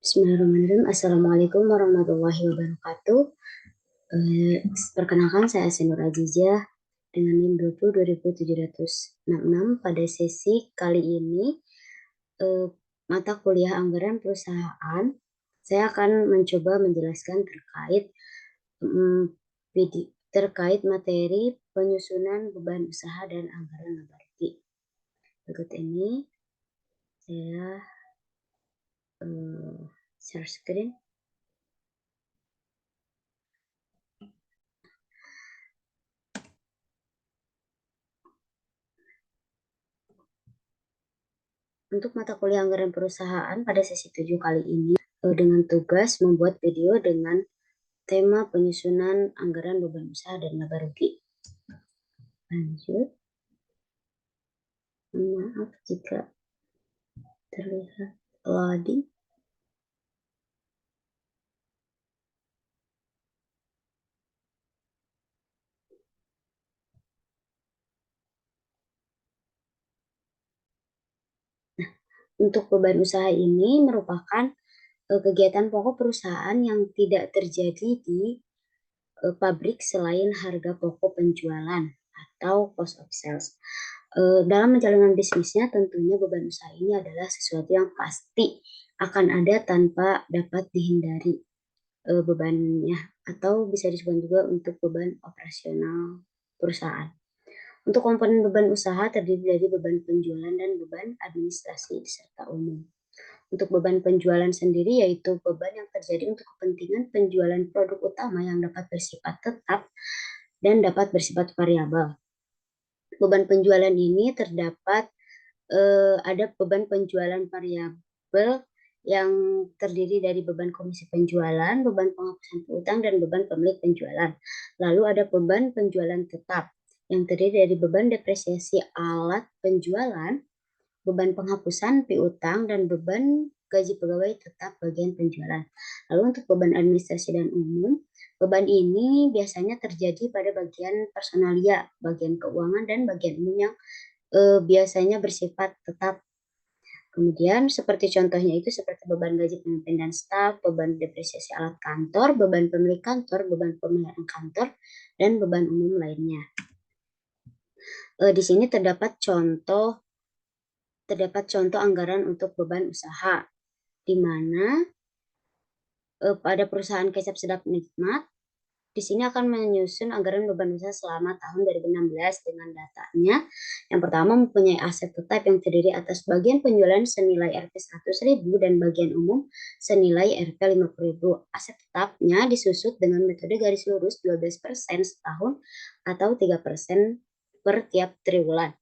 Bismillahirrahmanirrahim. Assalamualaikum warahmatullahi wabarakatuh. Perkenalkan saya Asenur Azizah dengan NIM 20 pada sesi kali ini eh, mata kuliah anggaran perusahaan. Saya akan mencoba menjelaskan terkait materi penyusunan beban usaha dan anggaran laba rugi. Berikut ini saya share screen. Untuk mata kuliah anggaran perusahaan pada sesi 7 kali ini dengan tugas membuat video dengan tema penyusunan anggaran beban usaha dan laba rugi. Lanjut. Maaf jika terlihat loading. Untuk beban usaha ini merupakan kegiatan pokok perusahaan yang tidak terjadi di pabrik selain harga pokok penjualan atau cost of sales. Dalam menjalankan bisnisnya tentunya beban usaha ini adalah sesuatu yang pasti akan ada tanpa dapat dihindari bebannya, atau bisa disebut juga untuk beban operasional perusahaan. Untuk komponen beban usaha terdiri dari beban penjualan dan beban administrasi serta umum. Untuk beban penjualan sendiri yaitu beban yang terjadi untuk kepentingan penjualan produk utama yang dapat bersifat tetap dan dapat bersifat variabel. Beban penjualan ini terdapat ada beban penjualan variabel yang terdiri dari beban komisi penjualan, beban penghapusan piutang, dan beban pemilik penjualan. Lalu ada beban penjualan tetap yang terdiri dari beban depresiasi alat penjualan, beban penghapusan piutang, dan beban gaji pegawai tetap bagian penjualan. Lalu untuk beban administrasi dan umum, beban ini biasanya terjadi pada bagian personalia, bagian keuangan, dan bagian umum yang biasanya bersifat tetap. Kemudian seperti contohnya itu seperti beban gaji pemimpin dan staf, beban depresiasi alat kantor, beban pemilik kantor, beban pemeliharaan kantor, dan beban umum lainnya. Di sini terdapat contoh anggaran untuk beban usaha, di mana pada perusahaan Kecap Sedap Nikmat di sini akan menyusun anggaran beban usaha selama tahun 2016 dengan datanya. Yang pertama mempunyai aset tetap yang terdiri atas bagian penjualan senilai Rp 100.000 dan bagian umum senilai Rp 50.000. Aset tetapnya disusut dengan metode garis lurus 12% setahun atau 3% per tiap triwulan.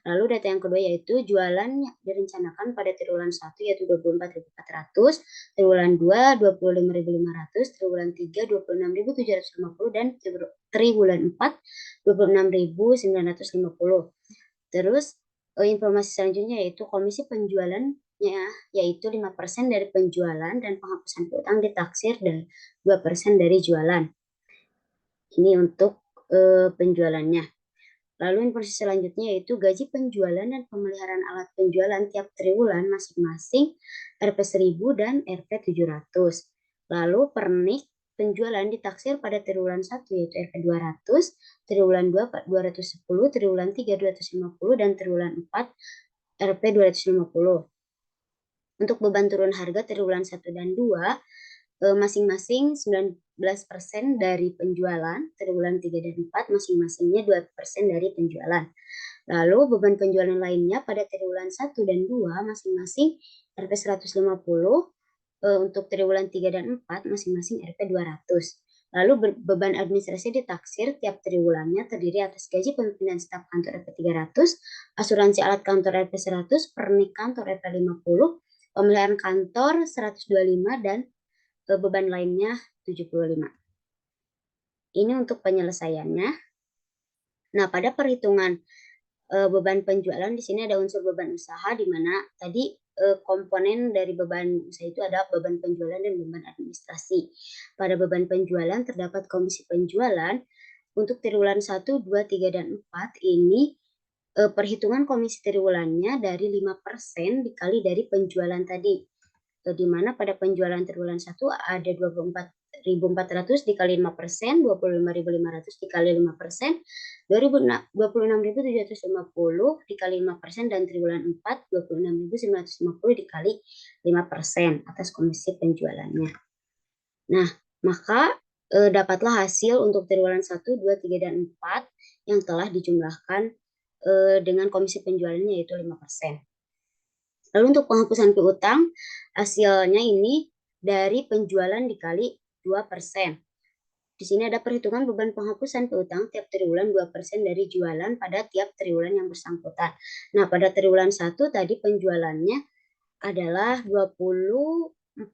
Lalu data yang kedua yaitu jualan yang direncanakan pada triwulan 1 yaitu 24.400, triwulan 2 25.500, triwulan 3 26.750, dan triwulan 4 26.950. Terus informasi selanjutnya yaitu komisi penjualannya yaitu 5% dari penjualan dan penghapusan piutang ditaksir dan 2% dari jualan. Ini untuk penjualannya. Lalu informasi selanjutnya yaitu gaji penjualan dan pemeliharaan alat penjualan tiap triwulan masing-masing Rp 1.000 dan Rp 700. Lalu pernik penjualan ditaksir pada triwulan 1 yaitu Rp 200, triwulan 2 210, triwulan 3 250, dan triwulan 4 Rp 250. Untuk beban turun harga triwulan 1 dan 2 masing-masing 19% dari penjualan, triwulan 3 dan 4 masing-masingnya 2% dari penjualan. Lalu beban penjualan lainnya pada triwulan 1 dan 2 masing-masing Rp 150, untuk triwulan 3 dan 4 masing-masing Rp 200. Lalu beban administrasi ditaksir tiap triwulannya terdiri atas gaji pemimpin dan staf kantor Rp 300, asuransi alat kantor Rp 100, pernik kantor Rp 50, pemeliharaan kantor 125, dan beban lainnya 75. Ini untuk penyelesaiannya. Nah, pada perhitungan beban penjualan di sini ada unsur beban usaha di mana tadi komponen dari beban usaha itu ada beban penjualan dan beban administrasi. Pada beban penjualan terdapat komisi penjualan untuk triwulan 1, 2, 3, dan 4 ini perhitungan komisi triwulannya dari 5% dikali dari penjualan tadi. di mana pada penjualan triwulan 1 ada 24.400 dikali 5%, 25.500 dikali 5%, 26.750 dikali 5%, dan triwulan 4 26.950 dikali 5% atas komisi penjualannya. Nah, maka dapatlah hasil untuk triwulan 1, 2, 3, dan 4 yang telah dijumlahkan dengan komisi penjualannya yaitu 5%. Lalu untuk penghapusan piutang, hasilnya ini dari penjualan dikali 2%. Di sini ada perhitungan beban penghapusan piutang tiap triwulan 2% dari jualan pada tiap triwulan yang bersangkutan. Nah, pada triwulan 1 tadi penjualannya adalah 24.400,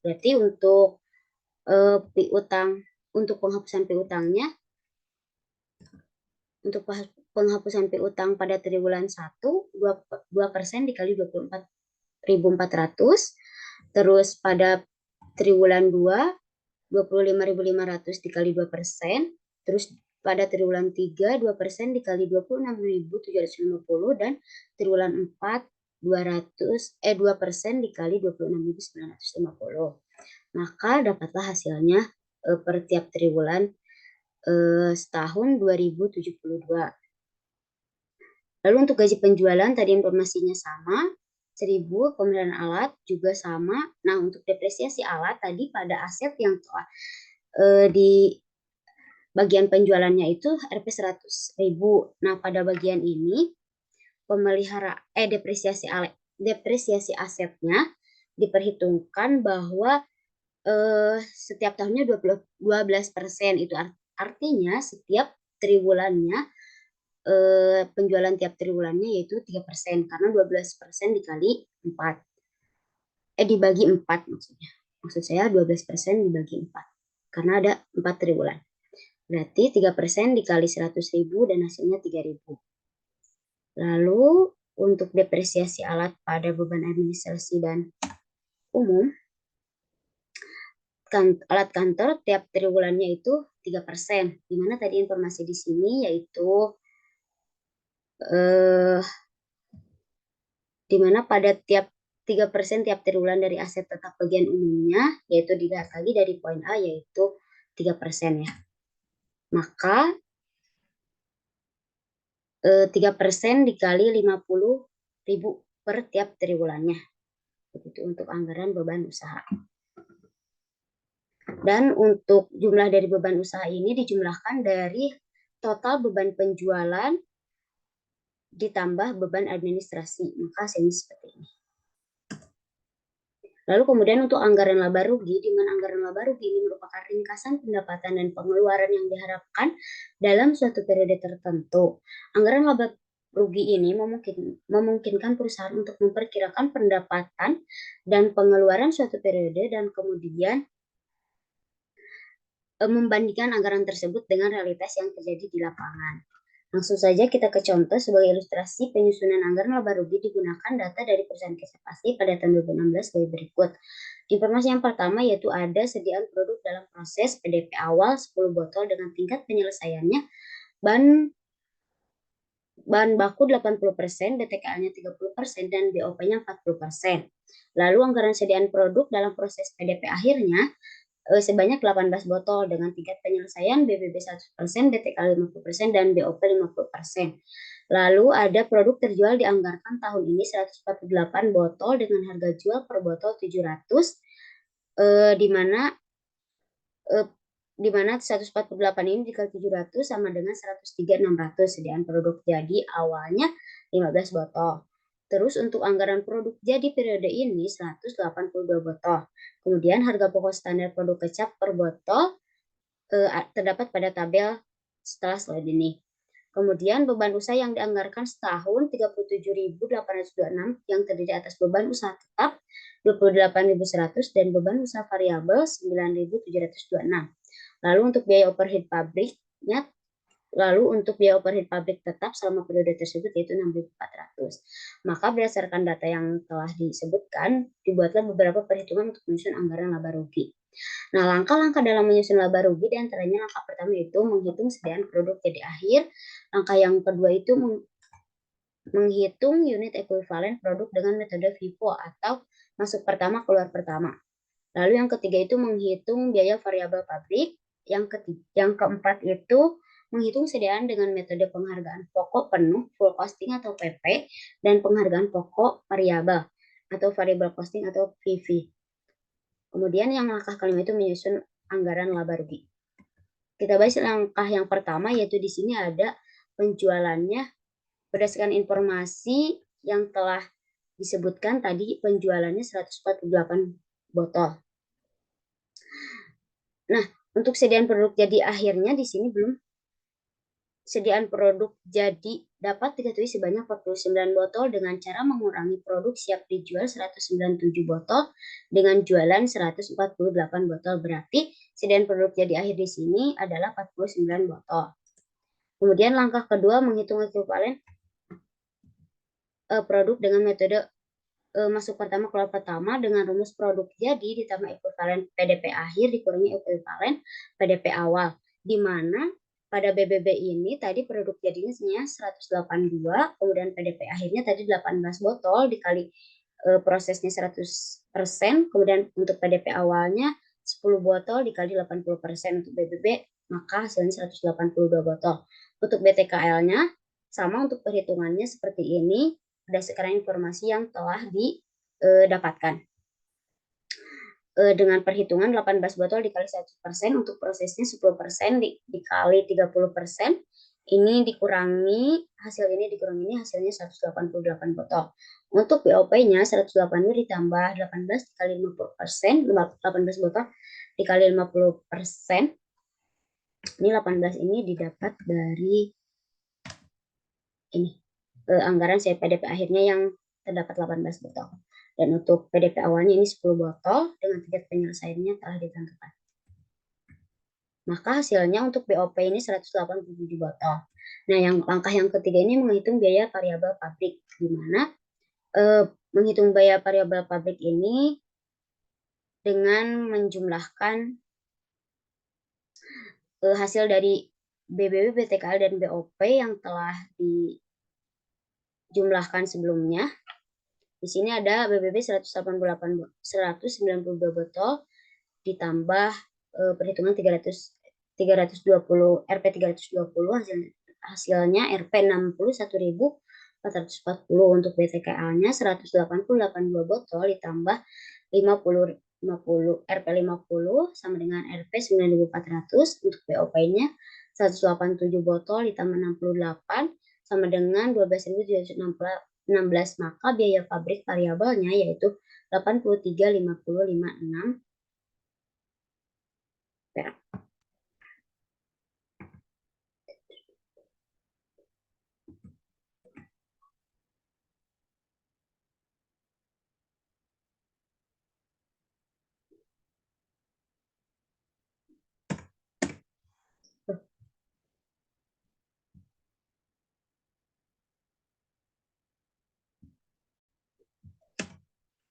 berarti untuk piutang, untuk penghapusan piutangnya, untuk penghapusan piutang pada triwulan 1, 2% dikali 24.400, terus pada triwulan 2, 25.500 dikali 2%, terus pada triwulan 3, 2% dikali 26.750, dan triwulan 4, 2% dikali 26.950. Maka dapatlah hasilnya per tiap triwulan setahun 2072. Lalu untuk gaji penjualan tadi informasinya sama, 1.000, pemeliharaan alat juga sama. Nah, untuk depresiasi alat tadi pada aset yang telah di bagian penjualannya itu Rp 100.000. Nah, pada bagian ini depresiasi asetnya diperhitungkan bahwa setiap tahunnya 12%. Itu artinya setiap triwulannya penjualan tiap triwulannya yaitu 3%, karena 12% dikali 4. Dibagi 4 maksudnya. Maksud saya 12% dibagi 4. Karena ada 4 triwulan. Berarti 3% dikali 100.000 dan hasilnya 3.000. Lalu untuk depresiasi alat pada beban administrasi dan umum, alat kantor tiap triwulannya itu 3%. Di mana tadi informasi di sini yaitu di mana pada tiap 3% tiap triwulan dari aset tetap bagian umumnya, yaitu dilihat lagi dari poin A, yaitu 3% ya. Maka 3% dikali 50.000 per tiap triwulannya. Begitu untuk anggaran beban usaha. Dan untuk jumlah dari beban usaha ini dijumlahkan dari total beban penjualan ditambah beban administrasi. Maka hasilnya seperti ini. Lalu kemudian untuk anggaran laba rugi, di mana anggaran laba rugi ini merupakan ringkasan pendapatan dan pengeluaran yang diharapkan dalam suatu periode tertentu. Anggaran laba rugi ini memungkinkan perusahaan untuk memperkirakan pendapatan dan pengeluaran suatu periode dan kemudian membandingkan anggaran tersebut dengan realitas yang terjadi di lapangan. Langsung saja kita ke contoh sebagai ilustrasi penyusunan anggaran laba rugi digunakan data dari perusahaan Kesa Pasti pada tahun 2016 sebagai berikut. Informasi yang pertama yaitu ada sediaan produk dalam proses PDP awal 10 botol dengan tingkat penyelesaiannya bahan baku 80%, DTKA-nya 30%, dan BOP-nya 40%. Lalu anggaran sediaan produk dalam proses PDP akhirnya sebanyak 18 botol dengan tingkat penyelesaian BBB 100%, DTK 50%, dan BOP 50%. Lalu ada produk terjual dianggarkan tahun ini 148 botol dengan harga jual per botol 700, di mana 148 ini dikali 700 sama dengan 103.600 sediaan produk jadi awalnya 15 botol. Terus untuk anggaran produk jadi periode ini 182 botol. Kemudian harga pokok standar produk kecap per botol terdapat pada tabel setelah slide ini. Kemudian beban usaha yang dianggarkan setahun 37.826 yang terdiri atas beban usaha tetap 28.100 dan beban usaha variabel 9.726. Lalu untuk biaya overhead pabriknya tetap selama periode tersebut yaitu 6.400. Maka berdasarkan data yang telah disebutkan, dibuatlah beberapa perhitungan untuk menyusun anggaran laba rugi. Nah, langkah-langkah dalam menyusun laba rugi diantaranya langkah pertama itu menghitung sediaan produk jadi akhir. Langkah yang kedua itu menghitung unit ekuivalen produk dengan metode FIFO atau masuk pertama keluar pertama. Lalu yang ketiga itu menghitung biaya variabel pabrik. Yang keempat itu menghitung sediaan dengan metode penghargaan pokok penuh full costing atau PP dan penghargaan pokok variabel atau variable costing atau VV. Kemudian yang langkah kelima itu menyusun anggaran laba rugi. Kita bahas langkah yang pertama, yaitu di sini ada penjualannya berdasarkan informasi yang telah disebutkan tadi. Penjualannya 148 botol. Nah, untuk sediaan produk jadi akhirnya di sini belum. Sediaan produk jadi dapat diketahui sebanyak 49 botol dengan cara mengurangi produk siap dijual 197 botol dengan jualan 148 botol. Berarti sediaan produk jadi akhir di sini adalah 49 botol. Kemudian langkah kedua menghitung ekuivalen produk dengan metode masuk pertama keluar pertama dengan rumus produk jadi ditambah ekuivalen PDP akhir dikurangi ekuivalen PDP awal, di mana pada BBB ini tadi produk jadinya 182, kemudian PDP akhirnya tadi 18 botol dikali prosesnya 100%, kemudian untuk PDP awalnya 10 botol dikali 80% untuk BBB, maka hasilnya 182 botol. Untuk BTKL-nya sama, untuk perhitungannya seperti ini berdasarkan informasi yang telah didapatkan. Dengan perhitungan 18 botol dikali 100%, untuk prosesnya 10% dikali 30%, ini dikurangi, hasilnya 188 botol. Untuk BOP-nya 180 ditambah 18 dikali 50%, 18 botol dikali 50%. Ini 18 ini didapat dari ini anggaran PDP akhirnya yang terdapat 18 botol. Dan untuk PDP awalnya ini 10 botol dengan tingkat penyelesaiannya telah ditentukan. Maka hasilnya untuk BOP ini 187 botol. Nah, langkah yang ketiga ini menghitung biaya variabel pabrik, di mana menghitung biaya variabel pabrik ini dengan menjumlahkan hasil dari BBB, BTKL, dan BOP yang telah dijumlahkan sebelumnya. Di sini ada BBB 192 botol ditambah perhitungan 320 RP 320, hasilnya RP 61.440. Untuk BTKL-nya 188 botol ditambah 50 RP 50 sama dengan RP 9.400. Untuk BOP-nya 187 botol ditambah 68 sama dengan 12.716, maka biaya pabrik variabelnya yaitu 83.5056 perak.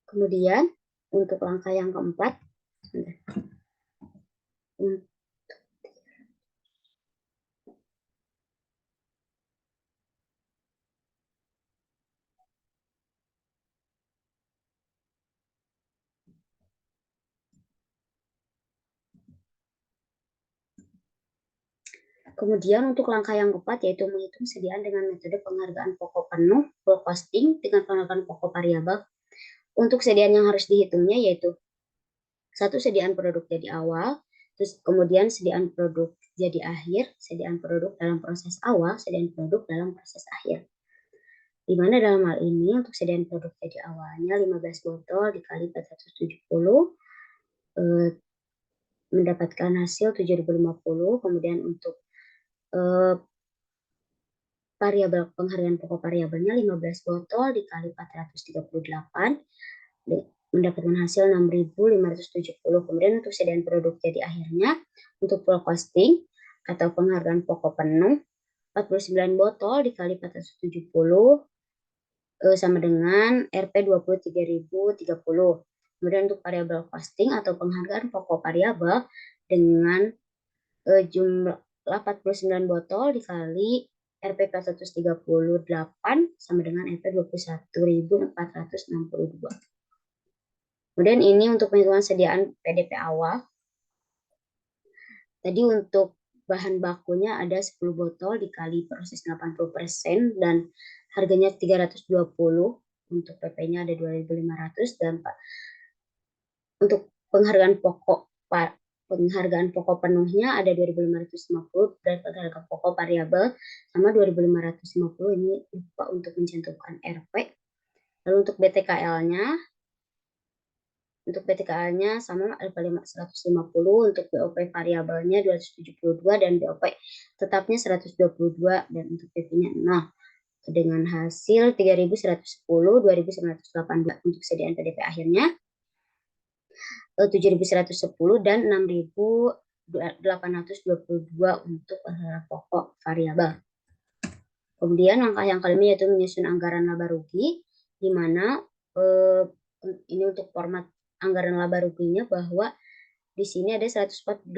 Kemudian untuk langkah yang keempat, kemudian untuk langkah yang keempat yaitu menghitung sediaan dengan metode penghargaan pokok penuh full costing dengan penghargaan pokok variabel. Untuk sediaan yang harus dihitungnya yaitu satu, sediaan produk jadi awal, terus kemudian sediaan produk jadi akhir, sediaan produk dalam proses awal, sediaan produk dalam proses akhir. Di mana dalam hal ini untuk sediaan produk jadi awalnya 15 botol dikali 470 mendapatkan hasil 7.050. Kemudian untuk variabel penghargaan pokok variabelnya 15 botol dikali 438 mendapatkan hasil 6.570. Kemudian untuk sediaan produk jadi akhirnya untuk full costing atau penghargaan pokok penuh 49 botol dikali 470 sama dengan Rp 23.030. Kemudian untuk variabel costing atau penghargaan pokok variabel dengan jumlah 49 botol dikali Rp 438 sama dengan Rp 21.462. Kemudian ini untuk penghitungan sediaan PDP awal. Tadi untuk bahan bakunya ada 10 botol dikali proses 80% dan harganya 320. Untuk PP-nya ada 2.500 dan untuk penghargaan pokok penuhnya ada 2.550 dan penghargaan pokok variabel sama 2.550. Ini lupa untuk mencantumkan RP. Lalu untuk BTKL-nya sama Alfa 150, untuk BOP variabelnya 272 dan BOP tetapnya 122 dan untuk PP-nya 0. Dengan hasil 3.110, 2.982 untuk sediaan PDP akhirnya 7.110 dan 6.822 untuk pokok variabel. Kemudian langkah yang kelima yaitu menyusun anggaran laba rugi, di mana ini untuk format anggaran laba ruginya bahwa di sini ada 148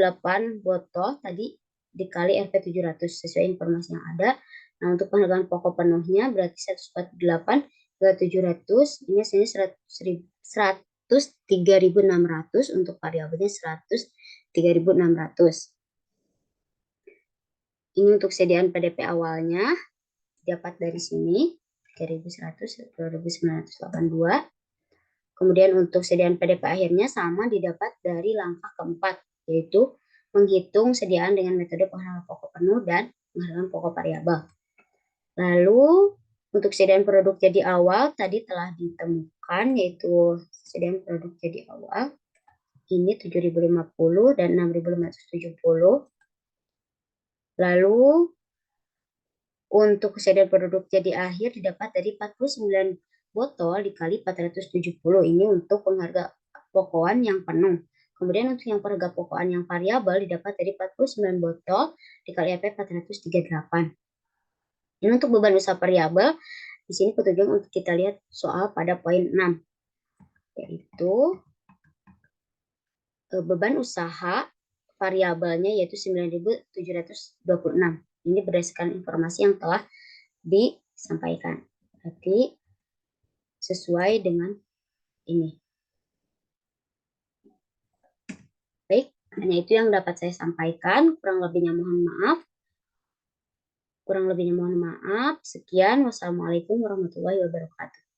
botol tadi dikali Rp 700 sesuai informasi yang ada. Nah, untuk penghargaan pokok penuhnya berarti 148 ke 700, ini hasilnya 103.600, untuk variabelnya 103.600. Ini untuk sediaan PDP awalnya dapat dari sini 3.100, 2.982. Kemudian untuk sediaan PDP akhirnya sama didapat dari langkah keempat, yaitu menghitung sediaan dengan metode penghargaan pokok penuh dan penghargaan pokok variabel. Lalu untuk sediaan produk jadi awal tadi telah ditemukan, yaitu sediaan produk jadi awal ini 7.050 dan 6.570. Lalu untuk sediaan produk jadi akhir didapat dari 49 botol dikali 470. Ini untuk pengharga pokokan yang penuh. Kemudian untuk yang pengharga pokokan yang variabel didapat dari 49 botol dikali Rp 438. Ini untuk beban usaha variabel. Di sini petunjuk untuk kita lihat soal pada poin 6, yaitu beban usaha variabelnya yaitu 9.726. Ini berdasarkan informasi yang telah disampaikan. Berarti sesuai dengan ini. Baik, hanya itu yang dapat saya sampaikan. Kurang lebihnya mohon maaf. Sekian. Wassalamualaikum warahmatullahi wabarakatuh.